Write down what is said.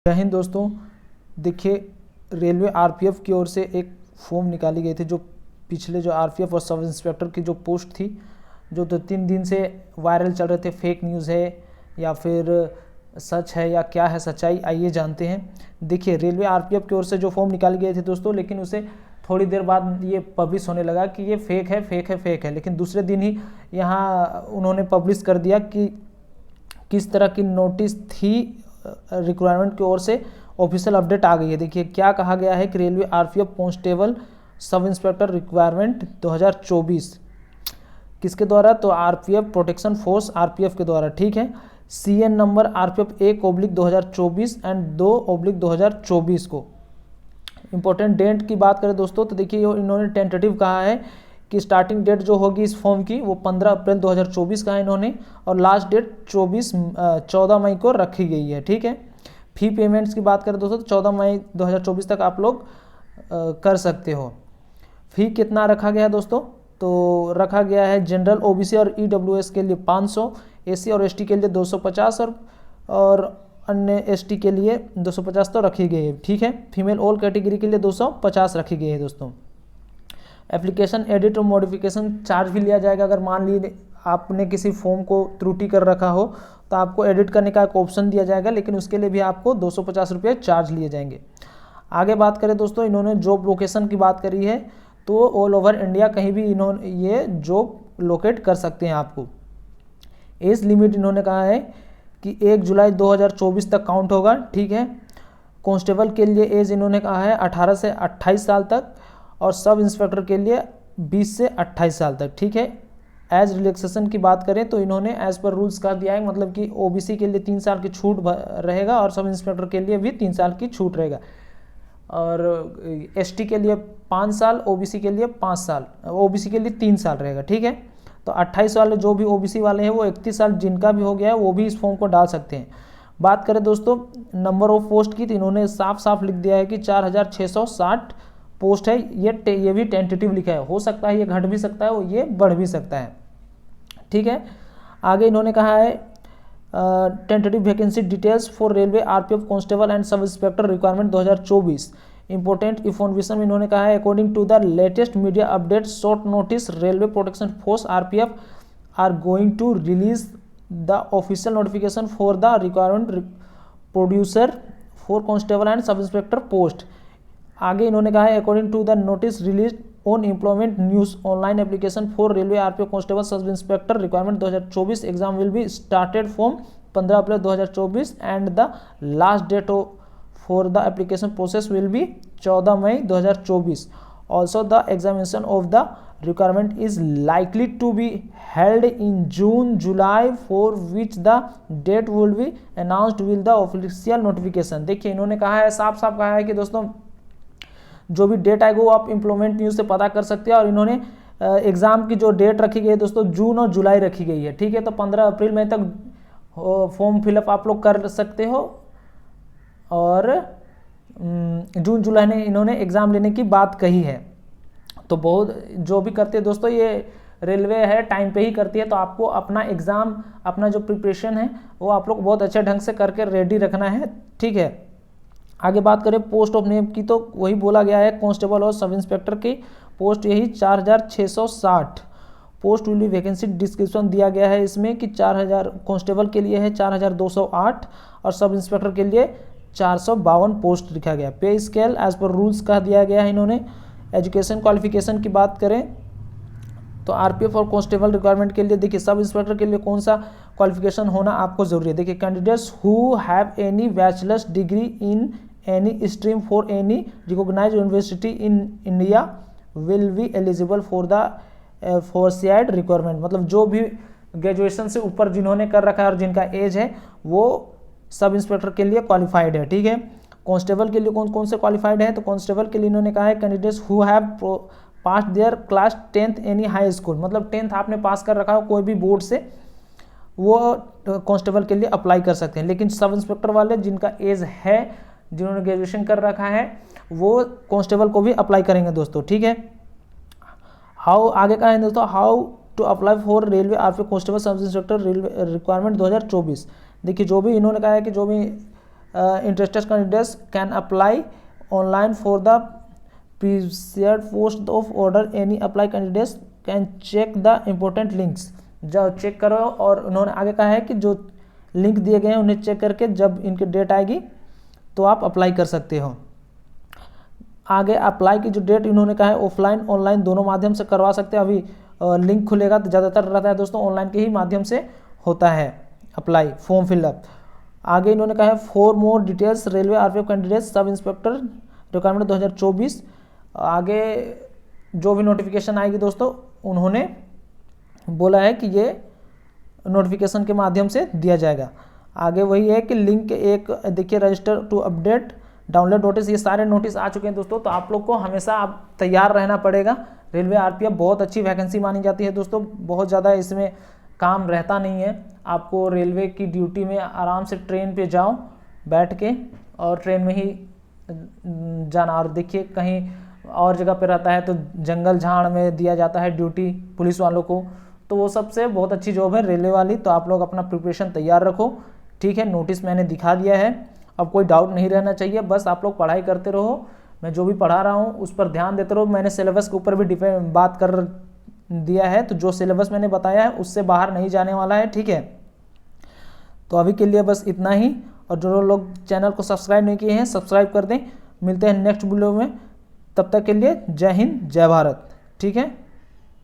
जय हिंद दोस्तों। देखिए, रेलवे आरपीएफ की ओर से एक फॉर्म निकाली गई थी जो पिछले जो आरपीएफ और सब इंस्पेक्टर की जो पोस्ट थी, जो 2-3 दिन से वायरल चल रहे थे, फेक न्यूज़ है या फिर सच है या क्या है सच्चाई, आइए जानते हैं। देखिए, रेलवे आरपीएफ की ओर से जो फॉर्म निकाली गई थी दोस्तों, लेकिन उसे थोड़ी देर बाद ये पब्लिश होने लगा कि ये फेक है फेक है फेक है। लेकिन दूसरे दिन ही यहाँ उन्होंने पब्लिश कर दिया कि किस तरह की नोटिस थी रिक्वायरमेंट की ओर से। ऑफिशियल अपडेट आ गई है। देखिए क्या कहा गया है कि railway RPF constable sub inspector requirement 2024 किसके द्वारा, तो आरपीएफ प्रोटेक्शन फोर्स आरपीएफ के द्वारा। ठीक है, सीएन नंबर आरपीएफ 1/2024 एंड 2/2024 को। इंपॉर्टेंट डेट की बात करें दोस्तों, तो देखिए इन्होंने टेंटेटिव कहा है कि स्टार्टिंग डेट जो होगी इस फॉर्म की वो 15 अप्रैल 2024 का है इन्होंने, और लास्ट डेट 14 मई को रखी गई है। ठीक है, फी पेमेंट्स की बात करें दोस्तों तो 14 मई 2024 तक आप लोग कर सकते हो। फी कितना रखा गया है दोस्तों, तो रखा गया है जनरल ओबीसी और ईडब्ल्यूएस के लिए 500, एसी और एसटी के लिए 250 और अन्य एसटी के लिए 250 तो रखी गई है। ठीक है, फीमेल ऑल कैटेगरी के लिए 250 रखी गई है दोस्तों। एप्लीकेशन एडिट और मॉडिफिकेशन चार्ज भी लिया जाएगा। अगर मान लीजिए आपने किसी फॉर्म को त्रुटि कर रखा हो तो आपको एडिट करने का एक ऑप्शन दिया जाएगा, लेकिन उसके लिए भी आपको 250 रुपये चार्ज लिए जाएंगे। आगे बात करें दोस्तों, इन्होंने जॉब लोकेशन की बात करी है, तो ऑल ओवर इंडिया कहीं भी इन्होंने ये जॉब लोकेट कर सकते हैं आपको। एज लिमिट इन्होंने कहा है कि 1 जुलाई 2024 तक काउंट होगा। ठीक है, कांस्टेबल के लिए एज इन्होंने कहा है 18 से 28 साल तक, और सब इंस्पेक्टर के लिए 20 से 28 साल तक। ठीक है, एज रिलैक्सेशन की बात करें तो इन्होंने एज पर रूल्स का दिया है, मतलब कि ओबीसी के लिए 3 साल की छूट रहेगा और सब इंस्पेक्टर के लिए भी 3 साल की छूट रहेगा, और एसटी के लिए 5 साल, ओबीसी के लिए 5 साल, ओबीसी के लिए 3 साल रहेगा। ठीक है, तो 28 वाले जो भी ओबीसी वाले हैं वो 31 साल जिनका भी हो गया है वो भी इस फॉर्म को डाल सकते हैं। बात करें दोस्तों नंबर ऑफ पोस्ट की, तो इन्होंने साफ साफ लिख दिया है कि 4660 पोस्ट है। ये भी टेंटेटिव लिखा है, हो सकता है ये घट भी सकता है, ये बढ़ भी सकता है। ठीक है, आगे इन्होंने कहा है tentative vacancy details for railway RPF constable and sub inspector requirement 2024। Important information में इन्होंने कहा है according to the latest media update short notice railway protection force RPF are going to release the official notification for the requirement producer for constable and sub inspector post. आगे इन्होंने कहा है according to the notice release on employment news online application for railway RPF constable sub inspector requirement 2024 exam will be started from 15 April 2024 and the last date for the application process will be 14 May 2024। Also the examination of the requirement is likely to be held in June July for which the date will be announced with the official notification। देखिए इन्होंने कहा है, साफ साफ कहा है कि दोस्तों जो भी डेट आएगा वो आप एम्प्लॉयमेंट न्यूज़ से पता कर सकते हैं, और इन्होंने एग्ज़ाम की जो डेट रखी गई है दोस्तों जून और जुलाई रखी गई है। ठीक है, तो 15 अप्रैल मई तक फॉर्म फिलअप आप लोग कर सकते हो, और जून जुलाई में इन्होंने एग्ज़ाम लेने की बात कही है। तो बहुत जो भी करते हैं दोस्तों, ये रेलवे है टाइम पे ही करती है, तो आपको अपना एग्ज़ाम, अपना जो प्रिपरेशन है वो आप लोग बहुत अच्छे ढंग से करके रेडी रखना है। ठीक है, आगे बात करें पोस्ट ऑफ नेम की, तो वही बोला गया है कांस्टेबल और सब इंस्पेक्टर की पोस्ट यही 4660 पोस्ट विल वैकेंसी डिस्क्रिप्शन दिया गया है इसमें कि 4000 कांस्टेबल के लिए है 4208 और सब इंस्पेक्टर के लिए 452 पोस्ट लिखा गया। पे स्केल एज पर रूल्स का दिया गया है इन्होंने। एजुकेशन क्वालिफिकेशन की बात करें तो आरपीएफ और कांस्टेबल रिक्वायरमेंट के लिए देखिए सब इंस्पेक्टर के लिए कौन सा क्वालिफिकेशन होना आपको जरूरी है। देखिए candidates who have any bachelor's degree in any stream for any recognised university in India will be eligible for the aforesaid requirement. मतलब जो भी ग्रेजुएशन से ऊपर जिन्होंने कर रखा है और जिनका एज है वो सब इंस्पेक्टर के लिए क्वालिफाइड है। ठीक है, कांस्टेबल के लिए कौन कौन से क्वालिफाइड है, तो कांस्टेबल के लिए इन्होंने कहा है candidates who have pass their class 10th any high school, मतलब 10th आपने पास कर रखा हो कोई भी बोर्ड से, वो कांस्टेबल के लिए अप्लाई कर सकते हैं। लेकिन सब इंस्पेक्टर वाले जिनका एज है, जिन्होंने ग्रेजुएशन कर रखा है, वो कांस्टेबल को भी अप्लाई करेंगे दोस्तों। ठीक है, हाउ आगे का है दोस्तों, how to apply for railway RPF constable sub inspector railway requirement 2024। देखिए जो भी इन्होंने कहा है कि जो भी interested candidates can apply online for the presaid post of order. Any apply candidates can check the important links. जब चेक करो, और उन्होंने आगे कहा है कि जो लिंक दिए गए हैं उन्हें चेक करके जब इनकी डेट आएगी तो आप अप्लाई कर सकते हो। आगे अप्लाई की जो डेट इन्होंने कहा है ऑफलाइन ऑनलाइन दोनों माध्यम से करवा सकते हैं। अभी लिंक खुलेगा तो ज़्यादातर रहता है दोस्तों ऑनलाइन के ही माध्यम से होता है अप्लाई फॉर्म फिलअप। आगे इन्होंने कहा है for more details railway RPF candidate सब इंस्पेक्टर रिक्वायरमेंट 2024। आगे जो भी नोटिफिकेशन आएगी दोस्तों उन्होंने बोला है कि ये नोटिफिकेशन के माध्यम से दिया जाएगा। आगे वही है कि लिंक एक देखिए register to update download notice, ये सारे नोटिस आ चुके हैं दोस्तों। तो आप लोग को हमेशा आप तैयार रहना पड़ेगा। रेलवे आरपीएफ बहुत अच्छी वैकेंसी मानी जाती है दोस्तों, बहुत ज़्यादा इसमें काम रहता नहीं है। आपको रेलवे की ड्यूटी में आराम से ट्रेन पे जाओ बैठ के और ट्रेन में ही जाना। और देखिए कहीं और जगह पे रहता है तो जंगल झाड़ में दिया जाता है ड्यूटी पुलिस वालों को, तो वो सबसे बहुत अच्छी जॉब है रेलवे वाली। तो आप लोग अपना प्रिपरेशन तैयार रखो, ठीक है। नोटिस मैंने दिखा दिया है, अब कोई डाउट नहीं रहना चाहिए। बस आप लोग पढ़ाई करते रहो, मैं जो भी पढ़ा रहा हूँ उस पर ध्यान देते रहो। मैंने सिलेबस के ऊपर भी बात कर दिया है, तो जो सिलेबस मैंने बताया है उससे बाहर नहीं जाने वाला है, ठीक है। तो अभी के लिए बस इतना ही, और जो लोग चैनल को सब्सक्राइब नहीं किए हैं सब्सक्राइब कर दें। मिलते हैं नेक्स्ट वीडियो में, तब तक के लिए जय हिंद जय भारत, ठीक है।